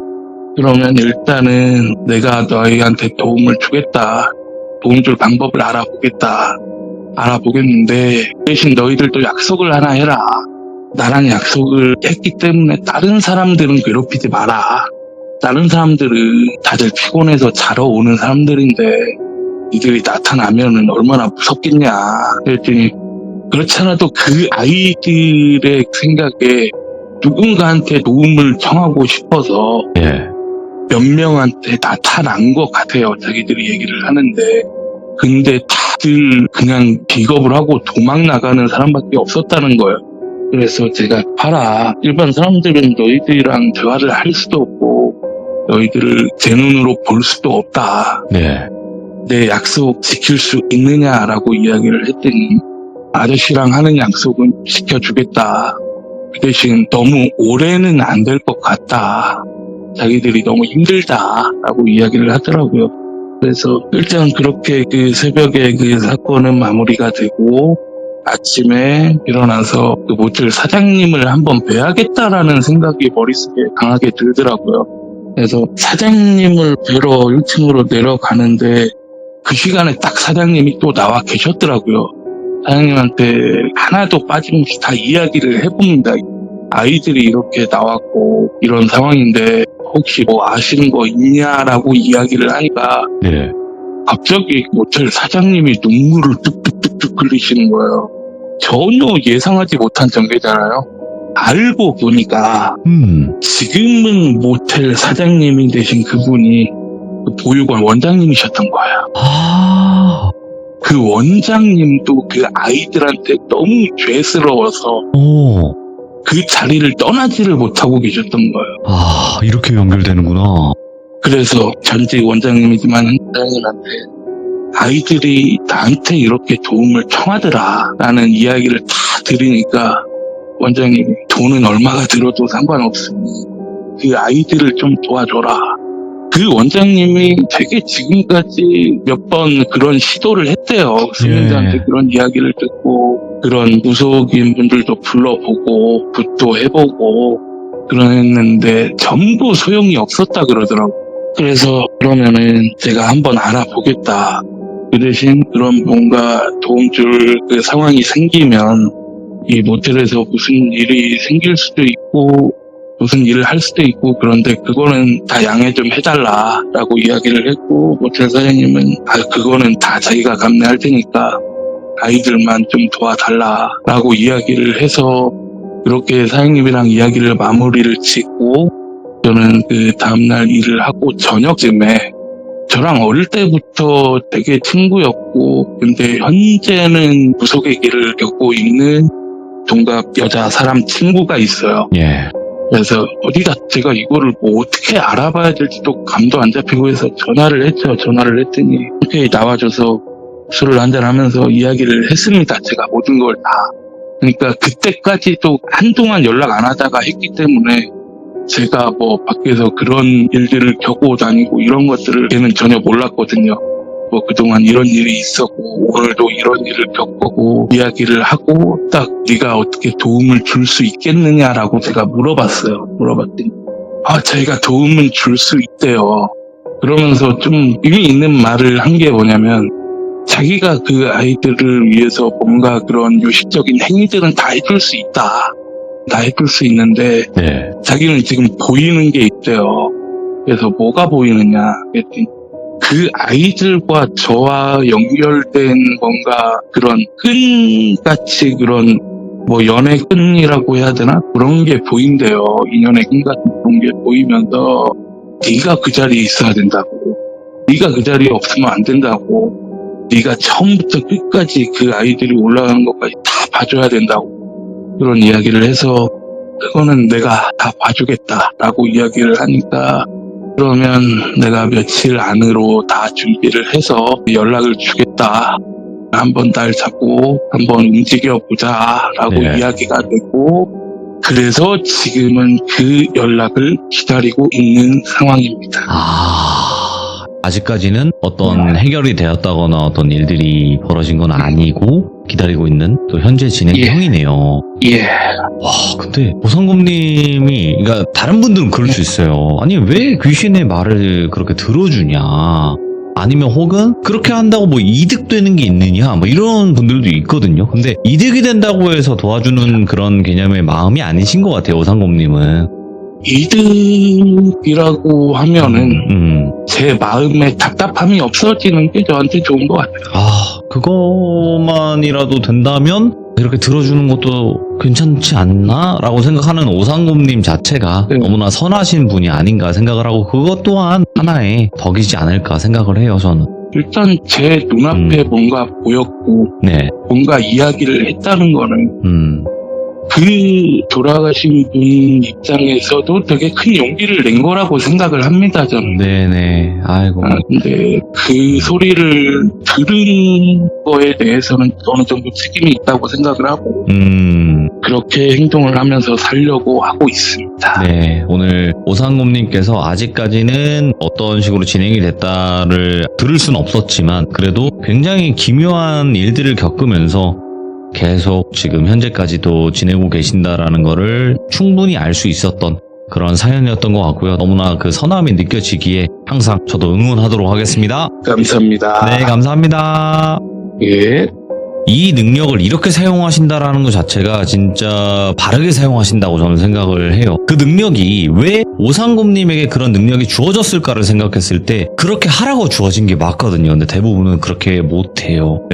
그러면 일단은 내가 너희한테 도움을 주겠다. 도움 줄 방법을 알아보겠는데 대신 너희들도 약속을 하나 해라. 나랑 약속을 했기 때문에 다른 사람들은 괴롭히지 마라. 다른 사람들은 다들 피곤해서 자러 오는 사람들인데 이들이 나타나면은 얼마나 무섭겠냐. 그랬더니 그렇지 않아도 그 아이들의 생각에 누군가한테 도움을 청하고 싶어서 예. 몇 명한테 나타난 것 같아요. 자기들이 얘기를 하는데. 근데 다들 그냥 기겁을 하고 도망 나가는 사람밖에 없었다는 거예요. 그래서 제가 봐라. 일반 사람들은 너희들이랑 대화를 할 수도 없고 너희들을 제 눈으로 볼 수도 없다. 네. 내 약속 지킬 수 있느냐라고 이야기를 했더니 아저씨랑 하는 약속은 지켜주겠다. 그 대신 너무 오래는 안 될 것 같다. 자기들이 너무 힘들다라고 이야기를 하더라고요. 그래서 일단 그렇게 그 새벽에 그 사건은 마무리가 되고 아침에 일어나서 그 모텔 사장님을 한번 뵈야겠다라는 생각이 머릿속에 강하게 들더라고요. 그래서 사장님을 뵈러 1층으로 내려가는데 그 시간에 딱 사장님이 또 나와 계셨더라고요. 사장님한테 하나도 빠짐없이 다 이야기를 해봅니다. 아이들이 이렇게 나왔고 이런 상황인데 혹시 뭐 아시는 거 있냐라고 이야기를 하니까 네. 갑자기 모텔 사장님이 눈물을 뚝뚝뚝뚝 흘리시는 거예요. 전혀 예상하지 못한 전개잖아요. 알고 보니까 지금은 모텔 사장님이 되신 그분이 그 보육원 원장님이셨던 거예요. 아. 그 원장님도 그 아이들한테 너무 죄스러워서 오. 그 자리를 떠나지를 못하고 계셨던 거예요. 아, 이렇게 연결되는구나. 그래서 전직 원장님이지만 원장님한테 아이들이 나한테 이렇게 도움을 청하더라 라는 이야기를 다 들으니까 원장님이 돈은 얼마가 들어도 상관없으니 그 아이들을 좀 도와줘라. 그 원장님이 되게 지금까지 몇 번 그런 시도를 했대요. 시민들한테 그런 이야기를 듣고 그런 무속인 분들도 불러보고 굿도 해보고 그랬는데 전부 소용이 없었다 그러더라고요. 그래서 그러면은 제가 한번 알아보겠다. 그 대신 그런 뭔가 도움 줄 그 상황이 생기면 이 모텔에서 무슨 일이 생길 수도 있고 무슨 일을 할 수도 있고 그런데 그거는 다 양해 좀 해달라라고 이야기를 했고 모텔 사장님은 그거는 다 자기가 감내할 테니까 아이들만 좀 도와달라라고 이야기를 해서 그렇게 사장님이랑 이야기를 마무리를 짓고 저는 그 다음날 일을 하고 저녁쯤에 저랑 어릴 때부터 되게 친구였고 근데 현재는 무속의 길을 겪고 있는 동갑 여자 사람 친구가 있어요. 예. 그래서 어디다 제가 이거를 뭐 어떻게 알아봐야 될지도 감도 안 잡히고 해서 전화를 했죠. 전화를 했더니 이렇게 나와줘서 술을 한잔하면서 이야기를 했습니다. 제가 모든 걸 다. 그러니까 그때까지도 한동안 연락 안 하다가 했기 때문에 제가 뭐 밖에서 그런 일들을 겪고 다니고 이런 것들을 걔는 전혀 몰랐거든요. 뭐 그동안 이런 일이 있었고 오늘도 이런 일을 겪고 이야기를 하고 딱 네가 어떻게 도움을 줄 수 있겠느냐라고 제가 물어봤더니 자기가 도움을 줄 수 있대요. 그러면서 좀 의미 있는 말을 한 게 뭐냐면 자기가 그 아이들을 위해서 뭔가 그런 요식적인 행위들은 다 해줄 수 있다. 다 해줄 수 있는데 네. 자기는 지금 보이는 게 있대요. 그래서 뭐가 보이느냐 그랬더니 그 아이들과 저와 연결된 뭔가 그런 끈같이 그런 뭐 연애 끈이라고 해야 되나? 그런 게 보인대요. 인연의 끈 같은 그런 게 보이면서 네가 그 자리에 있어야 된다고. 네가 그 자리에 없으면 안 된다고. 네가 처음부터 끝까지 그 아이들이 올라가는 것까지 다 봐줘야 된다고. 그런 이야기를 해서 그거는 내가 다 봐주겠다라고 이야기를 하니까 그러면 내가 며칠 안으로 다 준비를 해서 연락을 주겠다. 한번 날 잡고 한번 움직여보자라고 네. 이야기가 되고 그래서 지금은 그 연락을 기다리고 있는 상황입니다. 아직까지는 어떤 해결이 되었다거나 어떤 일들이 벌어진 건 아니고 기다리고 있는 또 현재 진행형이네요. 예. 와, 근데 오상검님이, 그러니까 다른 분들은 그럴 수 있어요. 아니 왜 귀신의 말을 그렇게 들어주냐? 아니면 혹은 그렇게 한다고 뭐 이득되는 게 있느냐? 뭐 이런 분들도 있거든요. 근데 이득이 된다고 해서 도와주는 그런 개념의 마음이 아니신 것 같아요, 오상검님은. 이득이라고 하면은 제 마음에 답답함이 없어지는 게 저한테 좋은 것 같아요. 그것만이라도 된다면 이렇게 들어주는 것도 괜찮지 않나? 라고 생각하는 오상곰님 자체가 네. 너무나 선하신 분이 아닌가 생각을 하고 그것 또한 하나의 덕이지 않을까 생각을 해요, 저는. 일단 제 눈앞에 뭔가 보였고 네. 뭔가 이야기를 했다는 거는 그 돌아가신 분 입장에서도 되게 큰 용기를 낸 거라고 생각을 합니다, 저는. 네네. 아이고. 근데 그 소리를 들은 거에 대해서는 어느 정도 책임이 있다고 생각을 하고 그렇게 행동을 하면서 살려고 하고 있습니다. 네, 오늘 오상곰님께서 아직까지는 어떤 식으로 진행이 됐다를 들을 수는 없었지만 그래도 굉장히 기묘한 일들을 겪으면서 계속 지금 현재까지도 지내고 계신다라는 거를 충분히 알 수 있었던 그런 사연이었던 것 같고요. 너무나 그 선함이 느껴지기에 항상 저도 응원하도록 하겠습니다. 감사합니다. 네, 감사합니다. 예. 이 능력을 이렇게 사용하신다라는 것 자체가 진짜 바르게 사용하신다고 저는 생각을 해요. 그 능력이 왜 오상곰님에게 그런 능력이 주어졌을까를 생각했을 때 그렇게 하라고 주어진 게 맞거든요. 근데 대부분은 그렇게 못해요.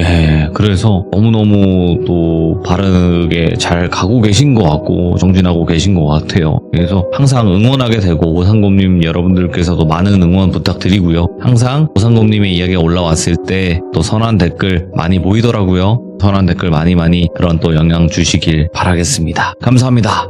그래서 너무너무 또 바르게 잘 가고 계신 것 같고 정진하고 계신 것 같아요. 그래서 항상 응원하게 되고 오상곰님 여러분들께서도 많은 응원 부탁드리고요. 항상 오상곰님의 이야기가 올라왔을 때 또 선한 댓글 많이 보이더라고요. 선한 댓글 많이 그런 또 영향 주시길 바라겠습니다. 감사합니다.